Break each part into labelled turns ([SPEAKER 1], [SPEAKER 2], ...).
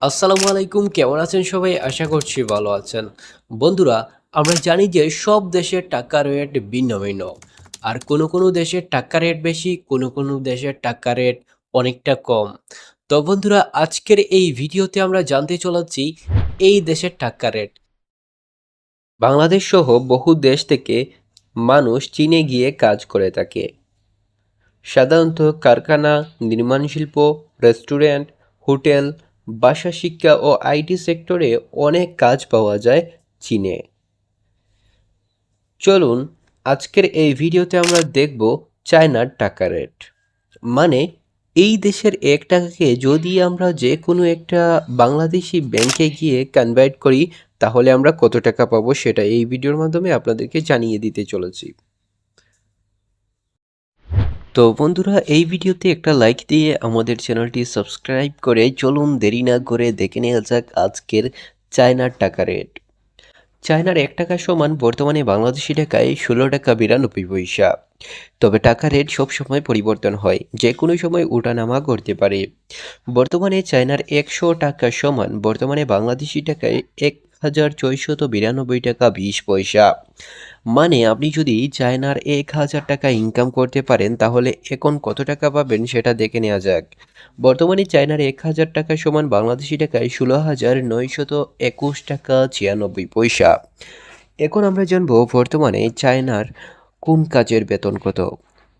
[SPEAKER 1] আসসালামু আলাইকুম, কেমন আছেন সবাই? আশা করছি ভালো আছেন। বন্ধুরা, আমরা জানি যে সব দেশের টাকার রেট ভিন্ন ভিন্ন। আর কোনো দেশের টাকার রেট বেশি, কোনো দেশের টাকার রেট অনেকটা কম। তো বন্ধুরা, আজকের এই ভিডিওতে আমরা জানতে চলেছি এই দেশের টাকার রেট। বাংলাদেশ সহ বহু দেশ থেকে মানুষ চীনে গিয়ে কাজ করে থাকে। সাধারণত কারখানা, নির্মাণ শিল্প, রেস্টুরেন্ট, হোটেল, বাসা, শিক্ষা ও আইটি সেক্টরে অনেক কাজ পাওয়া যায় চীনে। চলুন আজকের এই ভিডিওতে আমরা দেখব চায়নার টাকা রেট। মানে এই দেশের এক টাকাকে যদি আমরা যে কোনো একটা বাংলাদেশি ব্যাংকে গিয়ে কনভার্ট করি, তাহলে আমরা কত টাকা পাবো সেটা এই ভিডিওর মাধ্যমে আপনাদেরকে জানিয়ে দিতে চলেছি। তো বন্ধুরা, এই ভিডিওতে একটা লাইক দিয়ে আমাদের চ্যানেলটি সাবস্ক্রাইব করে চলুন দেরি না করে দেখে নেওয়া যাক আজকের চায়নার টাকা রেট। চায়নার এক টাকা সমান বর্তমানে বাংলাদেশি টাকায় 16 টাকা 92 পয়সা। তবে টাকা রেট সবসময় পরিবর্তন হয়, যে কোনো সময় ওঠানামা করতে পারে। বর্তমানে চায়নার 100 টাকা সমান বর্তমানে বাংলাদেশি টাকায় 1492 টাকা 20 পয়সা। মানে আপনি যদি চায়নার 1000 টাকা ইনকাম করতে পারেন তাহলে এখন কত টাকা পাবেন সেটা দেখে নেওয়া যাক। বর্তমানে চায়নার 1000 টাকা সমান বাংলাদেশি টাকায় 16,921 টাকা 96 পয়সা। এখন আমরা জানবো বর্তমানে চায়নার কোন কাজের বেতন কত,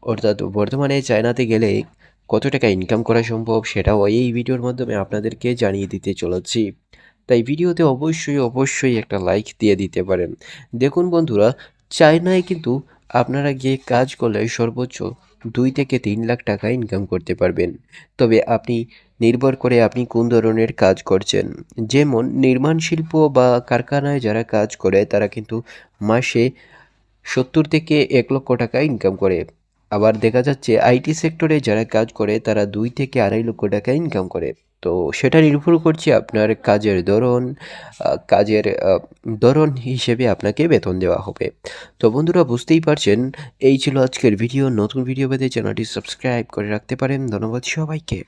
[SPEAKER 1] অর্থাৎ বর্তমানে চায়নাতে গেলে কত টাকা ইনকাম করা সম্ভব সেটাও এই ভিডিওর মাধ্যমে আপনাদেরকে জানিয়ে দিতে চলেছি। তাই ভিডিওতে অবশ্যই একটা লাইক দিয়ে দিতে পারেন। দেখুন বন্ধুরা, চায়নায় কিন্তু আপনারা গিয়ে কাজ করলে সর্বোচ্চ 2 থেকে 3 লাখ টাকা ইনকাম করতে পারবেন। তবে আপনি নির্ভর করে আপনি কোন ধরনের কাজ করছেন। যেমন নির্মাণ শিল্প বা কারখানায় যারা কাজ করে তারা কিন্তু মাসে 70 থেকে 1 লক্ষ টাকা ইনকাম করে। আবার দেখা যাচ্ছে আইটি সেক্টরে যারা কাজ করে তারা 2 থেকে 2.5 লক্ষ টাকা ইনকাম করে। তো সেটা নির্ভর করছে আপনার কাজের ধরন, ধরন হিসেবে আপনাকে বেতন দেওয়া হবে। তো বন্ধুরা, বুঝতেই পারছেন, এই ছিল আজকের ভিডিও। নতুন ভিডিও পেতে চ্যানেলটি সাবস্ক্রাইব করে রাখতে পারেন। ধন্যবাদ সবাইকে।